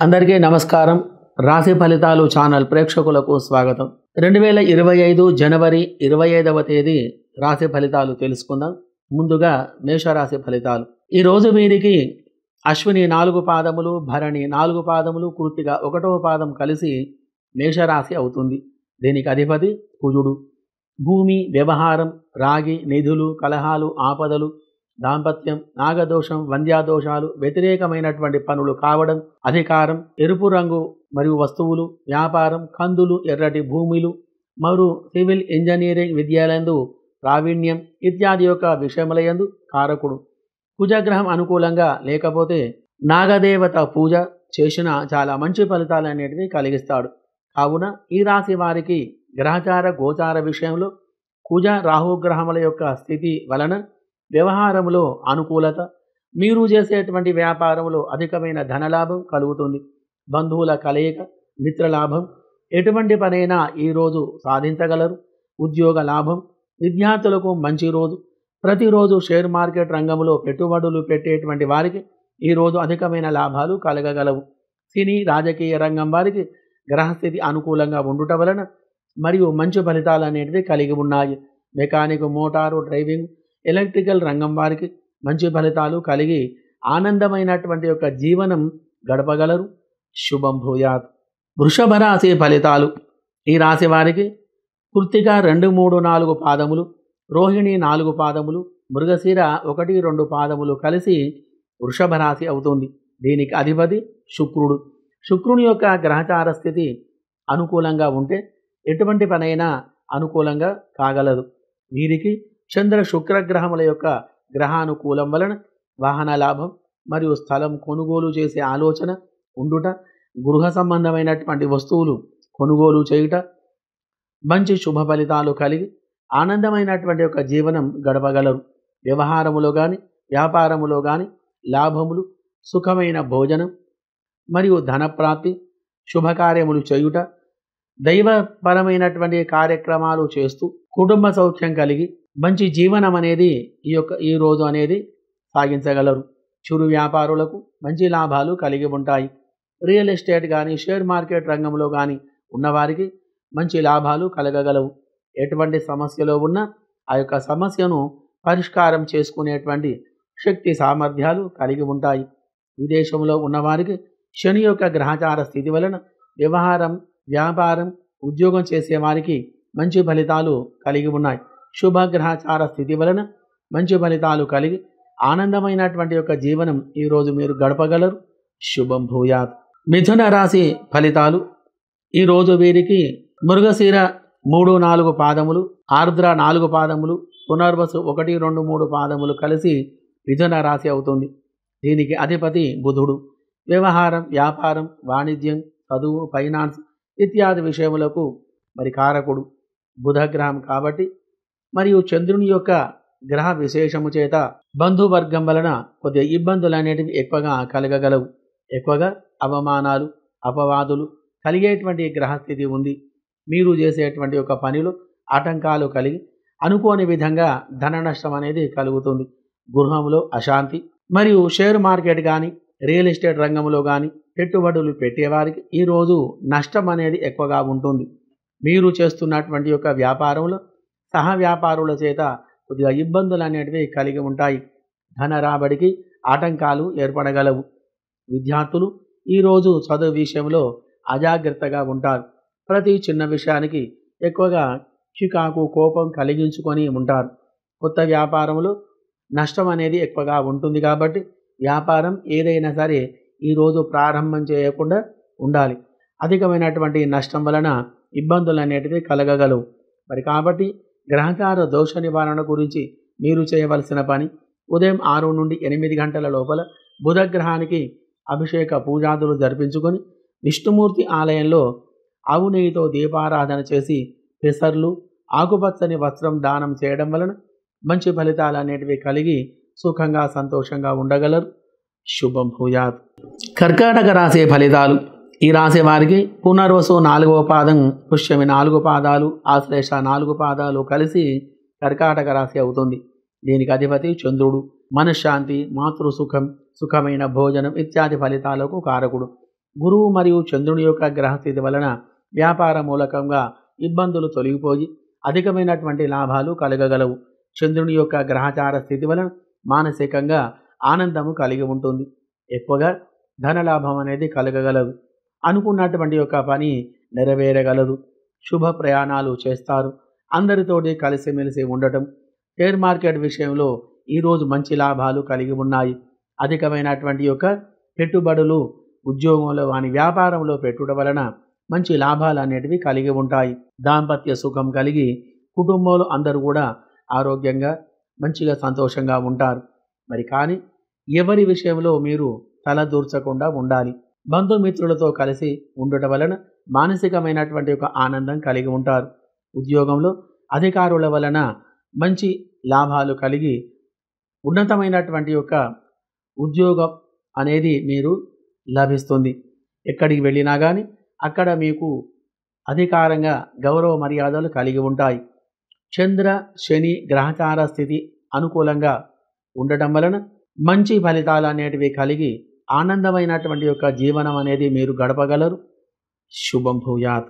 అందరికీ నమస్కారం. రాశి ఫలితాలు ఛానల్ ప్రేక్షకులకు స్వాగతం. 2025 జనవరి 25వ తేదీ రాశి ఫలితాలు తెలుసుకుందాం. ముందుగా మేషరాశి ఫలితాలు. ఈరోజు వీరికి అశ్విని 4 పాదములు, భరణి 4 పాదములు, కృత్తిక 1వ పాదం కలిసి మేషరాశి అవుతుంది. దీనికి అధిపతి కుజుడు. భూమి, వ్యవహారం, రాగి, నిధులు, కలహాలు, ఆపదలు, దాంపత్యం, నాగదోషం, వంద్యాదోషాలు, వ్యతిరేకమైనటువంటి పనులు కావడం, అధికారం, ఎరుపు రంగు మరియు వస్తువులు, వ్యాపారం, కందులు, ఎర్రటి భూములు మరియు సివిల్ ఇంజనీరింగ్ విద్యాలయందు ప్రావీణ్యం ఇత్యాది యొక్క విషయములయందు కారకుడు. కుజగ్రహం అనుకూలంగా లేకపోతే నాగదేవత పూజ చేసిన చాలా మంచి ఫలితాలు అనేటివి కలిగిస్తాడు. కావున ఈ రాశి వారికి గ్రహచార గోచార విషయంలో కుజ రాహుగ్రహముల యొక్క స్థితి వలన వ్యవహారములో అనుకూలత, మీరు చేసేటువంటి వ్యాపారంలో అధికమైన ధనలాభం కలుగుతుంది. బంధువుల కలయిక, మిత్రలాభం, ఎటువంటి పనైనా ఈరోజు సాధించగలరు. ఉద్యోగ లాభం, విద్యార్థులకు మంచి రోజు. ప్రతిరోజు షేర్ మార్కెట్ రంగంలో పెట్టుబడులు పెట్టేటువంటి వారికి ఈరోజు అధికమైన లాభాలు కలగగలవు. సినీ రాజకీయ రంగం వారికి గ్రహస్థితి అనుకూలంగా ఉండుట వలన మరియు మంచి ఫలితాలు అనేటివి కలిగి ఉన్నాయి. మెకానిక్, మోటారు, డ్రైవింగ్, ఎలక్ట్రికల్ రంగం వారికి మంచి ఫలితాలు కలిగి ఆనందమైనటువంటి యొక్క జీవనం గడపగలరు. శుభం భూయాత్. వృషభ రాశి ఫలితాలు. ఈ రాశి వారికి కృత్తిక 2, 3, 4 పాదములు, రోహిణి 4 పాదములు, మృగశిర 1, 2 పాదములు కలిసి వృషభ రాశి అవుతుంది. దీనికి అధిపతి శుక్రుడు. శుక్రుని యొక్క గ్రహచార స్థితి అనుకూలంగా ఉంటే ఎటువంటి పనైనా అనుకూలంగా కాగలదు. వీరికి చంద్ర శుక్రగ్రహముల యొక్క గ్రహానుకూలం వలన వాహన లాభం మరియు స్థలం కొనుగోలు చేసే ఆలోచన ఉండుట, గృహ సంబంధమైనటువంటి వస్తువులు కొనుగోలు చేయుట, మంచి శుభ ఫలితాలు కలిగి ఆనందమైనటువంటి యొక్క జీవనం గడపగలరు. వ్యవహారములో కానీ వ్యాపారములో కానీ లాభములు, సుఖమైన భోజనం మరియు ధనప్రాప్తి, శుభకార్యములు చేయుట, దైవపరమైనటువంటి కార్యక్రమాలు చేస్తూ కుటుంబ సౌఖ్యం కలిగి మంచి జీవనం అనేది ఈ రోజు అనేది సాగించగలరు. చిరు వ్యాపారులకు మంచి లాభాలు కలిగి ఉంటాయి. రియల్ ఎస్టేట్ కానీ షేర్ మార్కెట్ రంగంలో కానీ ఉన్నవారికి మంచి లాభాలు కలగగలవు. ఎటువంటి సమస్యలో ఉన్నా ఆ యొక్క సమస్యను పరిష్కారం చేసుకునేటువంటి శక్తి సామర్థ్యాలు కలిగి ఉంటాయి. విదేశంలో ఉన్నవారికి శని యొక్క గ్రహచార స్థితి వలన వ్యవహారం, వ్యాపారం, ఉద్యోగం చేసేవారికి మంచి ఫలితాలు కలిగి ఉన్నాయి. శుభగ్రహచార స్థితి వలన మంచి ఫలితాలు కలిగి ఆనందమైనటువంటి యొక్క జీవనం ఈరోజు మీరు గడపగలరు. శుభం భూయాత్. మిథున రాశి ఫలితాలు. ఈరోజు వీరికి మృగశిర 3, 4 పాదములు, ఆర్ద్ర 4 పాదములు, పునర్వసు 1, 2, 3 పాదములు కలిసి మిథున రాశి అవుతుంది. దీనికి అధిపతి బుధుడు. వ్యవహారం, వ్యాపారం, వాణిజ్యం, చదువు, ఫైనాన్స్ ఇత్యాది విషయములకు కారకుడు బుధగ్రహం కాబట్టి మరియు చంద్రుని యొక్క గ్రహ విశేషము చేత బంధువర్గం వలన కొద్దిగా ఇబ్బందులు అనేటివి ఎక్కువగా కలగగలవు. ఎక్కువగా అవమానాలు, అపవాదులు కలిగేటువంటి గ్రహస్థితి ఉంది. మీరు చేసేటువంటి ఒక పనిలో ఆటంకాలు కలిగి అనుకోని విధంగా ధన నష్టం అనేది కలుగుతుంది. గృహంలో అశాంతి మరియు షేర్ మార్కెట్ కానీ రియల్ ఎస్టేట్ రంగంలో కానీ పెట్టుబడులు పెట్టేవారికి ఈరోజు నష్టం అనేది ఎక్కువగా ఉంటుంది. మీరు చేస్తున్నటువంటి యొక్క వ్యాపారంలో సహ వ్యాపారుల చేత కొద్దిగా ఇబ్బందులు అనేటివి కలిగి ఉంటాయి. ధన రాబడికి ఆటంకాలు ఏర్పడగలవు. విద్యార్థులు ఈరోజు చదువు విషయంలో అజాగ్రత్తగా ఉంటారు. ప్రతి చిన్న విషయానికి ఎక్కువగా చికాకు, కోపం కలిగించుకొని ఉంటారు. కొత్త వ్యాపారంలో నష్టం అనేది ఎక్కువగా ఉంటుంది కాబట్టి వ్యాపారం ఏదైనా సరే ఈరోజు ప్రారంభం చేయకుండా ఉండాలి. అధికమైనటువంటి నష్టం వలన ఇబ్బందులు అనేటివి కలగగలవు. కాబట్టి గ్రహచార దోష నివారణ గురించి మీరు చేయవలసిన పని ఉదయం 6 నుండి 8 గంటల లోపల బుధగ్రహానికి అభిషేక పూజాదులు జరిపించుకొని విష్ణుమూర్తి ఆలయంలో ఆవు నెయ్యితో దీపారాధన చేసి పెసర్లు, ఆకుపచ్చని వస్త్రం దానం చేయడం వలన మంచి ఫలితాలు అనేటివి కలిగి సుఖంగా సంతోషంగా ఉండగలరు. శుభం భూయాత్. కర్కాటక రాశి ఫలితాలు. ఈ రాశి వారికి పునర్వసు 4వ పాదం, పుష్యమి 4 పాదాలు, ఆశ్లేష 4 పాదాలు కలిసి కర్కాటక రాశి అవుతుంది. దీనికి అధిపతి చంద్రుడు. మనశ్శాంతి, మాతృసుఖం, సుఖమైన భోజనం ఇత్యాది ఫలితాలకు కారకుడు. గురువు మరియు చంద్రుని యొక్క గ్రహస్థితి వలన వ్యాపార మూలకంగా ఇబ్బందులు తొలగిపోయి అధికమైనటువంటి లాభాలు కలగగలవు. చంద్రుని యొక్క గ్రహచార స్థితి వలన మానసికంగా ఆనందము కలిగి ఉంటుంది. ఎక్కువగా ధనలాభం అనేది కలగగలదు. అనుకున్నటువంటి యొక్క పని నెరవేరగలదు. శుభ ప్రయాణాలు చేస్తారు. అందరితోటి కలిసిమెలిసి ఉండటం. షేర్ మార్కెట్ విషయంలో ఈరోజు మంచి లాభాలు కలిగి ఉన్నాయి. అధికమైనటువంటి యొక్క పెట్టుబడులు ఉద్యోగంలో వాని వ్యాపారంలో పెట్టుట వలన మంచి లాభాలు అనేటివి కలిగి ఉంటాయి. దాంపత్య సుఖం కలిగి కుటుంబంలో అందరూ కూడా ఆరోగ్యంగా మంచిగా సంతోషంగా ఉంటారు. మరి కానీ ఎవరి విషయంలో మీరు తలదూర్చకుండా ఉండాలి. బంధుమిత్రులతో కలిసి ఉండటం వలన మానసికమైనటువంటి ఒక ఆనందం కలిగి ఉంటారు. ఉద్యోగంలో అధికారుల వలన మంచి లాభాలు కలిగి ఉన్నతమైనటువంటి యొక్క ఉద్యోగం అనేది మీరు లభిస్తుంది. ఎక్కడికి వెళ్ళినా కానీ అక్కడ మీకు అధికారంగా గౌరవ మర్యాదలు కలిగి ఉంటాయి. చంద్ర శని గ్రహచార స్థితి అనుకూలంగా ఉండటం వలన మంచి ఫలితాలు అనేటివి కలిగి ఆనందమైనటువంటి యొక్క జీవనం అనేది మీరు గడపగలరు. శుభం భూయాత్.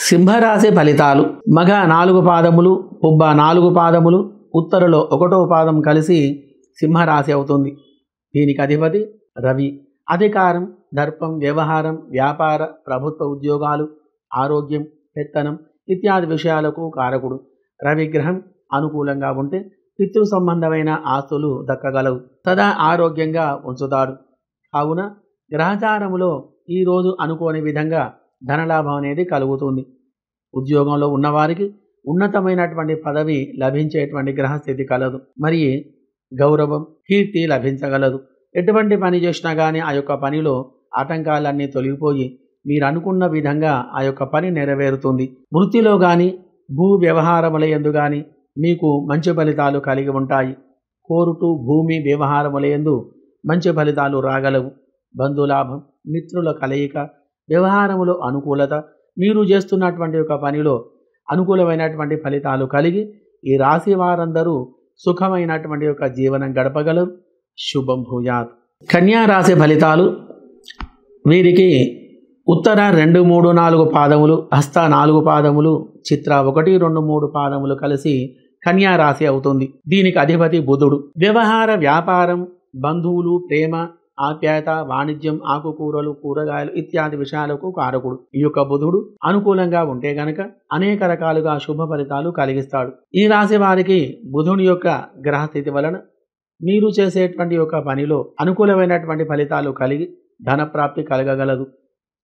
సింహరాశి ఫలితాలు. మగ 4 పాదములు, పుబ్బ 4 పాదములు, ఉత్తరలో 1వ పాదం కలిసి సింహరాశి అవుతుంది. దీనికి అధిపతి రవి. అధికారం, దర్పం, వ్యవహారం, వ్యాపార, ప్రభుత్వ ఉద్యోగాలు, ఆరోగ్యం, పెత్తనం ఇత్యాది విషయాలకు కారకుడు. రవిగ్రహం అనుకూలంగా ఉంటే పితృ సంబంధమైన ఆస్తులు దక్కగలవు. సదా ఆరోగ్యంగా ఉంచుతాడు. కావున గ్రహచారములో ఈరోజు అనుకోని విధంగా ధనలాభం అనేది కలుగుతుంది. ఉద్యోగంలో ఉన్నవారికి ఉన్నతమైనటువంటి పదవి లభించేటువంటి గ్రహస్థితి కలదు. మరి గౌరవం, కీర్తి లభించగలదు. ఎటువంటి పని చేసినా కానీ ఆ యొక్క పనిలో ఆటంకాలన్నీ తొలగిపోయి మీరు అనుకున్న విధంగా ఆ యొక్క పని నెరవేరుతుంది. వృత్తిలో కానీ భూ వ్యవహారముల యందు కానీ మీకు మంచి ఫలితాలు కలిగి ఉంటాయి. కోర్టు, భూమి వ్యవహారముల యందు మంచి ఫలితాలు రాగలవు. బంధులాభం, మిత్రుల కలయిక, వ్యవహారములో అనుకూలత, మీరు చేస్తున్నటువంటి ఒక పనిలో అనుకూలమైనటువంటి ఫలితాలు కలిగి ఈ రాశి వారందరూ సుఖమైనటువంటి యొక్క జీవనం గడపగలరు. శుభం భూయాత్. కన్యా రాశి ఫలితాలు. వీరికి ఉత్తర 2, 3, 4 పాదములు, హస్త 4 పాదములు, చిత్ర 1, 2, 3 పాదములు కలిసి కన్యా రాశి అవుతుంది. దీనికి అధిపతి బుధుడు. వ్యవహార, వ్యాపారం, బంధువులు, ప్రేమ, ఆప్యాయత, వాణిజ్యం, ఆకుకూరలు, కూరగాయలు ఇత్యాది విషయాలకు కారకుడు. ఈ యొక్క బుధుడు అనుకూలంగా ఉంటే గనక అనేక రకాలుగా శుభ ఫలితాలు కలిగిస్తాడు. ఈ రాశి వారికి బుధుని యొక్క గ్రహస్థితి వలన మీరు చేసేటువంటి యొక్క పనిలో అనుకూలమైనటువంటి ఫలితాలు కలిగి ధనప్రాప్తి కలగగలదు.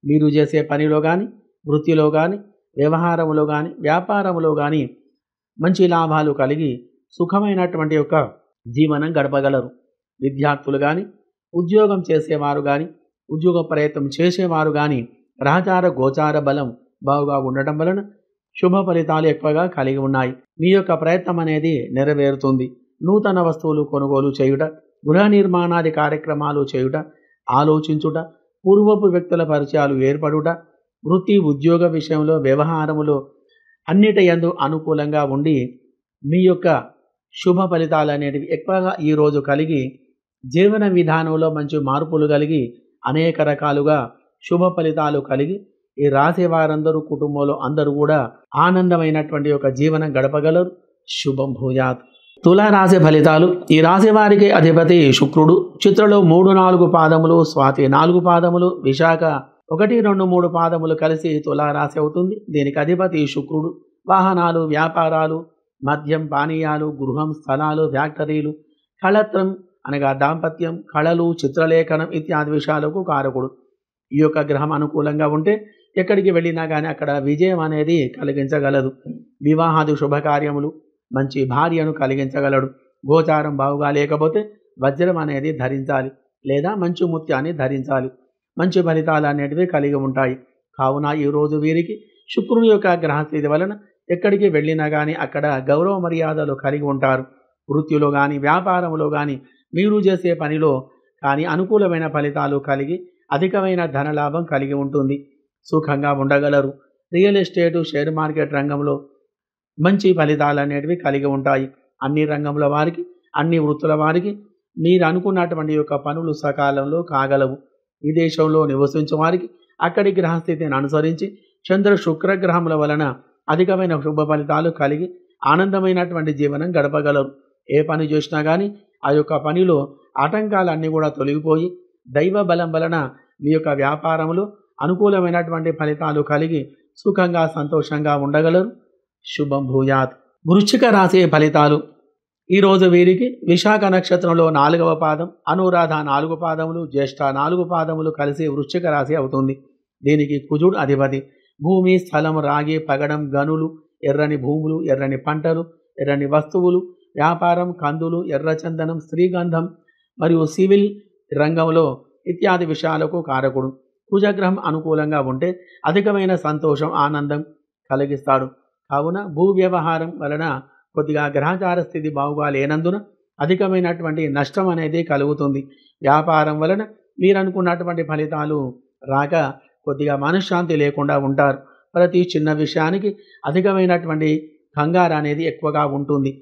మీరు చేసే పనిలో కానీ, వృత్తిలో కానీ, వ్యవహారములో కానీ, వ్యాపారములో కానీ మంచి లాభాలు కలిగి సుఖమైనటువంటి యొక్క జీవనం గడపగలరు. విద్యార్థులు కానీ, ఉద్యోగం చేసేవారు కానీ, ఉద్యోగ ప్రయత్నం చేసేవారు కానీ గ్రహచార గోచార బలం బాగుగా ఉండటం వలన శుభ ఫలితాలు ఎక్కువగా కలిగి ఉన్నాయి. మీ యొక్క ప్రయత్నం అనేది నెరవేరుతుంది. నూతన వస్తువులు కొనుగోలు చేయుట, గృహ నిర్మాణాది కార్యక్రమాలు చేయుట, ఆలోచించుట, పూర్వపు వ్యక్తుల పరిచయాలు ఏర్పడుట, వృత్తి ఉద్యోగ విషయంలో వ్యవహారములో అన్నిటి యందు అనుకూలంగా ఉండి మీ యొక్క శుభ ఫలితాలు అనేటివి ఎక్కువగా ఈరోజు కలిగి జీవన విధానంలో మంచి మార్పులు కలిగి అనేక రకాలుగా శుభ ఫలితాలు కలిగి ఈ రాశి వారందరూ కుటుంబంలో అందరూ కూడా ఆనందమైనటువంటి యొక్క జీవనం గడపగలరు. శుభం భూయాత్. తులారాశి ఫలితాలు. ఈ రాశి వారికి అధిపతి శుక్రుడు. చిత్రలో 3, 4 పాదములు, స్వాతి 4 పాదములు, విశాఖ 1, 2, 3 పాదములు కలిసి తులారాశి అవుతుంది. దీనికి అధిపతి శుక్రుడు. వాహనాలు, వ్యాపారాలు, మద్యం, పానీయాలు, గృహం, స్థలాలు, ఫ్యాక్టరీలు, కళత్రం అనగా దాంపత్యం, కళలు, చిత్రలేఖనం ఇత్యాది విషయాలకు కారకుడు. ఈ యొక్క గ్రహం అనుకూలంగా ఉంటే ఎక్కడికి వెళ్ళినా కానీ అక్కడ విజయం అనేది కలిగించగలదు. వివాహాది శుభకార్యములు, మంచి భార్యను కలిగించగలడు. గోచారం బాగుగా లేకపోతే వజ్రం అనేది ధరించాలి లేదా మంచి ముత్యాన్ని ధరించాలి. మంచి ఫలితాలు అనేటివి కలిగి ఉంటాయి. కావున ఈరోజు వీరికి శుక్రుని యొక్క గ్రహస్థితి వలన ఎక్కడికి వెళ్ళినా కానీ అక్కడ గౌరవ మర్యాదలు కలిగి ఉంటారు. వృత్తిలో కానీ, వ్యాపారంలో కానీ, మీరు చేసే పనిలో కానీ అనుకూలమైన ఫలితాలు కలిగి అధికమైన ధనలాభం కలిగి ఉంటుంది. సుఖంగా ఉండగలరు. రియల్ ఎస్టేటు, షేర్ మార్కెట్ రంగంలో మంచి ఫలితాలు అనేటివి కలిగి ఉంటాయి. అన్ని రంగంల వారికి, అన్ని వృత్తుల వారికి మీరు అనుకున్నటువంటి యొక్క పనులు సకాలంలో కాగలవు. విదేశంలో నివసించే వారికి అక్కడి గ్రహస్థితిని అనుసరించి చంద్ర శుక్రగ్రహముల వలన అధికమైన శుభ ఫలితాలు కలిగి ఆనందమైనటువంటి జీవనం గడపగలరు. ఏ పని చేసినా కానీ ఆ యొక్క పనిలో ఆటంకాలన్నీ కూడా తొలగిపోయి దైవ బలం వలన మీ యొక్క వ్యాపారంలో అనుకూలమైనటువంటి ఫలితాలు కలిగి సుఖంగా సంతోషంగా ఉండగలరు. శుభం భూయాత్. వృశ్చిక రాశి ఫలితాలు. ఈరోజు వీరికి విశాఖ నక్షత్రంలో 4వ పాదం, అనురాధ 4 పాదములు, జ్యేష్ఠ 4 పాదములు కలిసి వృశ్చిక రాశి అవుతుంది. దీనికి కుజుడు అధిపతి. భూమి, స్థలం, రాగి, పగడం, గనులు, ఎర్రని భూములు, ఎర్రని పంటలు, ఎర్రని వస్తువులు, వ్యాపారం, కందులు, ఎర్రచందనం, శ్రీగంధం మరియు సివిల్ రంగంలో ఇత్యాది విషయాలకు కారకుడు. కుజగ్రహం అనుకూలంగా ఉంటే అధికమైన సంతోషం, ఆనందం కలిగిస్తాడు. కావున భూ వ్యవహారం వలన కొద్దిగా గ్రహచార స్థితి బాగుగా లేనందున అధికమైనటువంటి నష్టం అనేది కలుగుతుంది. వ్యాపారం వలన మీరు అనుకున్నటువంటి ఫలితాలు రాక కొద్దిగా మనశ్శాంతి లేకుండా ఉంటారు. ప్రతి చిన్న విషయానికి అధికమైనటువంటి కంగారు అనేది ఎక్కువగా ఉంటుంది.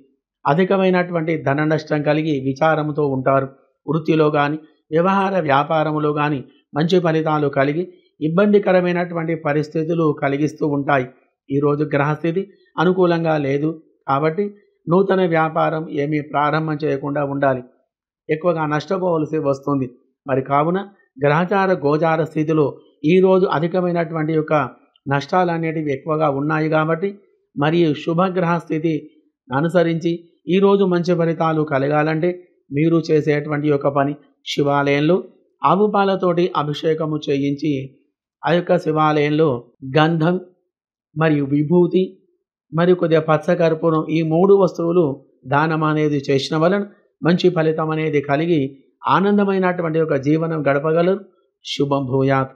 అధికమైనటువంటి ధన నష్టం కలిగి విచారంతో ఉంటారు. వృత్తిలో కానీ వ్యవహార వ్యాపారంలో కానీ మంచి ఫలితాలు కలిగి ఇబ్బందికరమైనటువంటి పరిస్థితులు కలిగిస్తూ ఉంటాయి. ఈరోజు గ్రహస్థితి అనుకూలంగా లేదు కాబట్టి నూతన వ్యాపారం ఏమీ ప్రారంభం చేయకుండా ఉండాలి. ఎక్కువగా నష్టపోవలసి వస్తుంది. మరి కావున గ్రహచార గోచార స్థితిలో ఈరోజు అధికమైనటువంటి యొక్క నష్టాలు అనేటివి ఎక్కువగా ఉన్నాయి కాబట్టి మరియు శుభగ్రహ స్థితి అనుసరించి ఈరోజు మంచి ఫలితాలు కలగాలంటే మీరు చేసేటువంటి యొక్క పని శివాలయంలో ఆవు పాలతోటి అభిషేకము చేయించి ఆ యొక్క శివాలయంలో గంధం మరియు విభూతి మరియు కొద్దిగా పచ్చకర్పూరం ఈ 3 వస్తువులు దానం అనేది చేసిన వలన మంచి ఫలితం అనేది కలిగి ఆనందమైనటువంటి ఒక జీవనం గడపగలరు. శుభం భూయాత్.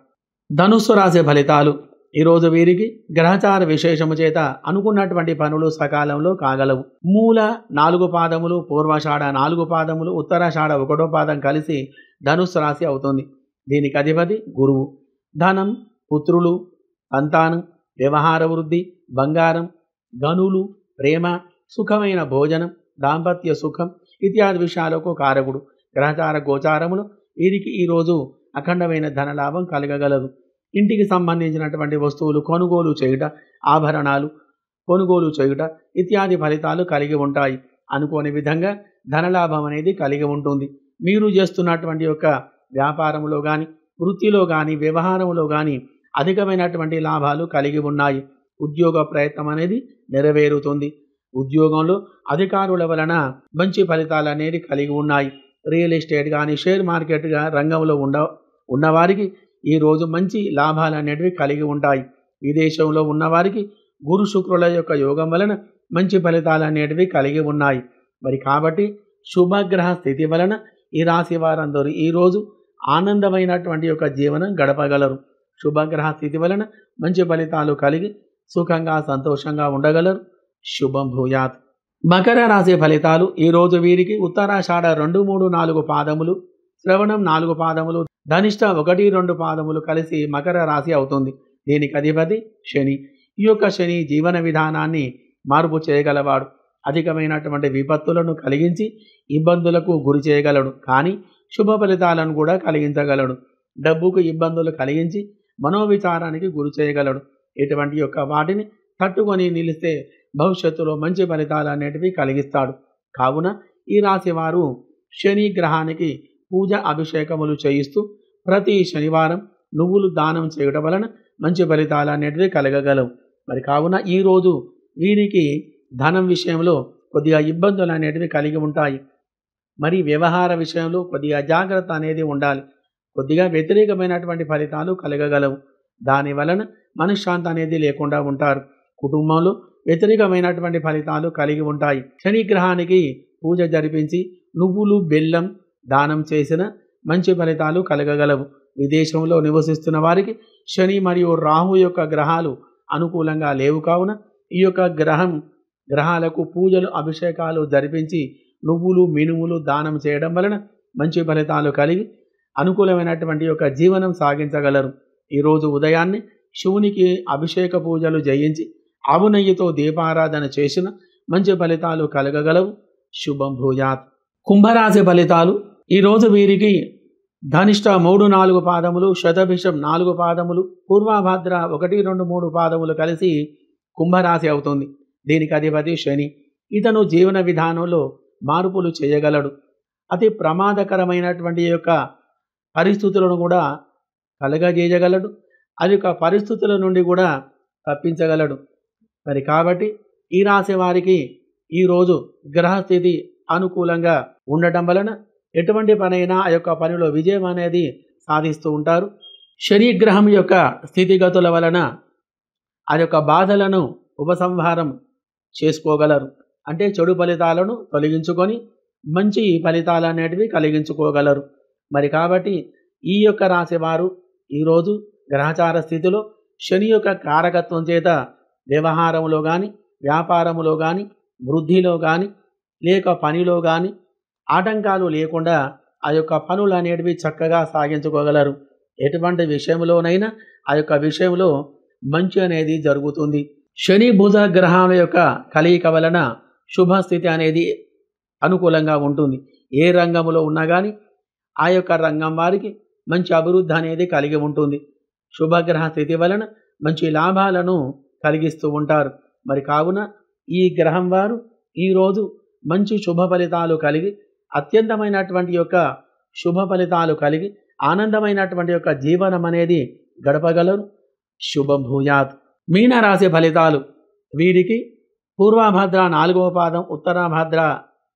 ధనుస్సు రాశి ఫలితాలు. ఈరోజు వీరికి గ్రహచార విశేషము చేత అనుకున్నటువంటి పనులు సకాలంలో కాగలవు. మూల 4 పాదములు, పూర్వాషాఢ 4 పాదములు, ఉత్తరాషాఢ 1వ పాదం కలిసి ధనుస్సు రాశి అవుతుంది. దీనికి అధిపతి గురువు. ధనం, పుత్రులు, సంతానం, వ్యవహార వృద్ధి, బంగారం, గనులు, ప్రేమ, సుఖమైన భోజనం, దాంపత్య సుఖం ఇత్యాది విషయాలకు కారకుడు. గ్రహచార గోచారములు వీరికి ఈరోజు అఖండమైన ధనలాభం కలగగలదు. ఇంటికి సంబంధించినటువంటి వస్తువులు కొనుగోలు చేయుట, ఆభరణాలు కొనుగోలు చేయుట ఇత్యాది ఫలితాలు కలిగి ఉంటాయి. అనుకోని విధంగా ధనలాభం అనేది కలిగి ఉంటుంది. మీరు చేస్తున్నటువంటి యొక్క వ్యాపారంలో కానీ వృత్తిలో కానీ వ్యవహారంలో కానీ అధికమైనటువంటి లాభాలు కలిగి ఉన్నాయి. ఉద్యోగ ప్రయత్నం అనేది నెరవేరుతుంది. ఉద్యోగంలో అధికారుల వలన మంచి ఫలితాలు అనేది కలిగి ఉన్నాయి. రియల్ ఎస్టేట్ కానీ షేర్ మార్కెట్ రంగంలో ఉన్నవారికి ఈరోజు మంచి లాభాలు అనేటివి కలిగి ఉంటాయి. విదేశంలో ఉన్నవారికి గురు శుక్రుల యొక్క యోగం వలన మంచి ఫలితాలు అనేటివి కలిగి ఉన్నాయి. మరి కాబట్టి శుభగ్రహ స్థితి వలన ఈ రాశి వారందరూ ఈరోజు ఆనందమైనటువంటి యొక్క జీవనం గడపగలరు. శుభగ్రహ స్థితి వలన మంచి ఫలితాలు కలిగి సుఖంగా సంతోషంగా ఉండగలరు. శుభం భూయాత్. మకర రాశి ఫలితాలు. ఈరోజు వీరికి ఉత్తరాషాఢ 2, 3, 4 పాదములు, శ్రవణం 4 పాదములు, ధనిష్ట 1, 2 పాదములు కలిసి మకర రాశి అవుతుంది. దీనికి అధిపతి శని. ఈ యొక్క శని జీవన విధానాన్ని మార్పు చేయగలవాడు. అధికమైనటువంటి విపత్తులను కలిగించి ఇబ్బందులకు గురి చేయగలడు. కానీ శుభ ఫలితాలను కూడా కలిగించగలడు. డబ్బుకు ఇబ్బందులు కలిగించి మనోవిచారానికి గురి చేయగలడు. ఇటువంటి యొక్క వాటిని తట్టుకొని నిలిస్తే భవిష్యత్తులో మంచి ఫలితాలు అనేటివి కలిగిస్తాడు. కావున ఈ రాశి వారు శని గ్రహానికి పూజ అభిషేకములు చేయిస్తూ ప్రతి శనివారం నువ్వులు దానం చేయడం వలన మంచి ఫలితాలు అనేటివి కలగగలవు. మరి కావున ఈరోజు వీరికి ధనం విషయంలో కొద్దిగా ఇబ్బందులు అనేటివి కలిగి ఉంటాయి. మరి వ్యవహార విషయంలో కొద్దిగా జాగ్రత్త అనేది ఉండాలి. కొద్దిగా వ్యతిరేకమైనటువంటి ఫలితాలు కలగగలవు. దాని వలన మనశ్శాంతి అనేది లేకుండా ఉంటారు. కుటుంబంలో వ్యతిరేకమైనటువంటి ఫలితాలు కలిగి ఉంటాయి. శని గ్రహానికి పూజ జరిపించి నువ్వులు బెల్లం దానం చేసిన మంచి ఫలితాలు కలగగలవు. విదేశంలో నివసిస్తున్న వారికి శని మరియు రాహు యొక్క గ్రహాలు అనుకూలంగా లేవు కావున ఈ యొక్క గ్రహాలకు పూజలు అభిషేకాలు జరిపించి నువ్వులు మినుములు దానం చేయడం వలన మంచి ఫలితాలు కలిగి అనుకూలమైనటువంటి యొక్క జీవనం సాగించగలరు. ఈరోజు ఉదయాన్నే శివునికి అభిషేక పూజలు చేయించి ఆవు నెయ్యితో దీపారాధన చేసిన మంచి ఫలితాలు కలగగలవు. శుభం భూయాత్. కుంభరాశి ఫలితాలు. ఈరోజు వీరికి ధనిష్ట 3-4 పాదములు, శతభిషం 4 పాదములు, పూర్వభద్ర 1-2-3 పాదములు కలిసి కుంభరాశి అవుతుంది. దీనికి అధిపతి శని. ఇతను జీవన విధానంలో మార్పులు చేయగలడు. అతి ప్రమాదకరమైనటువంటి యొక్క పరిస్థితులను కూడా కలగజేయగలడు. అది యొక్క పరిస్థితుల నుండి కూడా తప్పించగలడు. మరి కాబట్టి ఈ రాశి వారికి ఈరోజు గ్రహస్థితి అనుకూలంగా ఉండటం వలన ఎటువంటి పనైనా ఆ యొక్క పనిలో విజయం అనేది సాధిస్తూ ఉంటారు. శని గ్రహం యొక్క స్థితిగతుల వలన ఆ యొక్క బాధలను ఉపసంహారం చేసుకోగలరు. అంటే చెడు ఫలితాలను తొలగించుకొని మంచి ఫలితాలు అనేటివి కలిగించుకోగలరు. మరి కాబట్టి ఈ యొక్క రాశి వారు ఈరోజు గ్రహచార స్థితిలో శని యొక్క కారకత్వం చేత వ్యవహారంలో కానీ, వ్యాపారంలో కానీ, వృద్ధిలో కానీ, లేక పనిలో కానీ ఆటంకాలు లేకుండా ఆ యొక్క పనులు అనేటివి చక్కగా సాగించుకోగలరు. ఎటువంటి విషయంలోనైనా ఆ యొక్క విషయంలో మంచి అనేది జరుగుతుంది. శని బుధ గ్రహాల యొక్క కలయిక వలన శుభస్థితి అనేది అనుకూలంగా ఉంటుంది. ఏ రంగంలో ఉన్నా కానీ ఆ యొక్క రంగం వారికి మంచి అభివృద్ధి అనేది కలిగి ఉంటుంది. శుభగ్రహ స్థితి వలన మంచి లాభాలను కలిగిస్తూ ఉంటారు. మరి కావున ఈ గ్రహం వారు ఈరోజు మంచి శుభ ఫలితాలు కలిగి అత్యంతమైనటువంటి యొక్క శుభ ఫలితాలు కలిగి ఆనందమైనటువంటి యొక్క జీవనం అనేది గడపగలరు. శుభం భూయాత్. మీనరాశి ఫలితాలు. వీరికి పూర్వభద్ర 4వ పాదం, ఉత్తరాభద్ర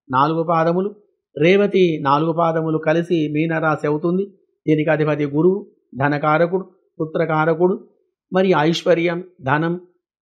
4 పాదములు, రేవతి 4 పాదములు కలిసి మీనరాశి అవుతుంది. దీనికి అధిపతి గురువు, ధనకారకుడు, పుత్రకారకుడు, మరి ఐశ్వర్యం, ధనం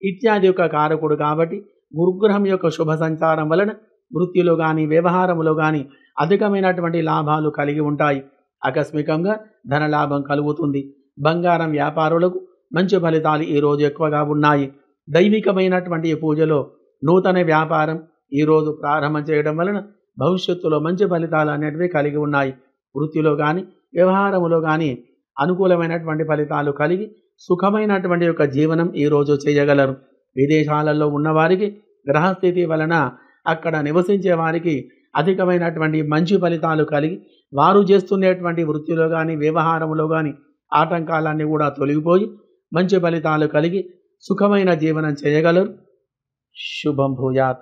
ఇత్యాది యొక్క కారకుడు కాబట్టి గురుగ్రహం యొక్క శుభ సంచారం వలన వృత్తిలో కానీ, వ్యవహారంలో కానీ అధికమైనటువంటి లాభాలు కలిగి ఉంటాయి. ఆకస్మికంగా ధనలాభం కలుగుతుంది. బంగారం వ్యాపారులకు మంచి ఫలితాలు ఈరోజు ఎక్కువగా ఉన్నాయి. దైవికమైనటువంటి పూజలో నూతన వ్యాపారం ఈరోజు ప్రారంభం చేయడం వలన భవిష్యత్తులో మంచి ఫలితాలు అనేటివి కలిగి ఉన్నాయి. వృత్తిలో కానీ, వ్యవహారంలో కానీ అనుకూలమైనటువంటి ఫలితాలు కలిగి సుఖమైనటువంటి యొక్క జీవనం ఈరోజు చేయగలరు. విదేశాలలో ఉన్నవారికి గ్రహస్థితి వలన అక్కడ నివసించే వారికి అధికమైనటువంటి మంచి ఫలితాలు కలిగి వారు చేస్తున్నటువంటి వృత్తిలో కానీ, వ్యవహారంలో కానీ ఆటంకాలన్నీ కూడా తొలగిపోయి మంచి ఫలితాలు కలిగి సుఖమైన జీవనం చేయగలరు. శుభం భూయాత్.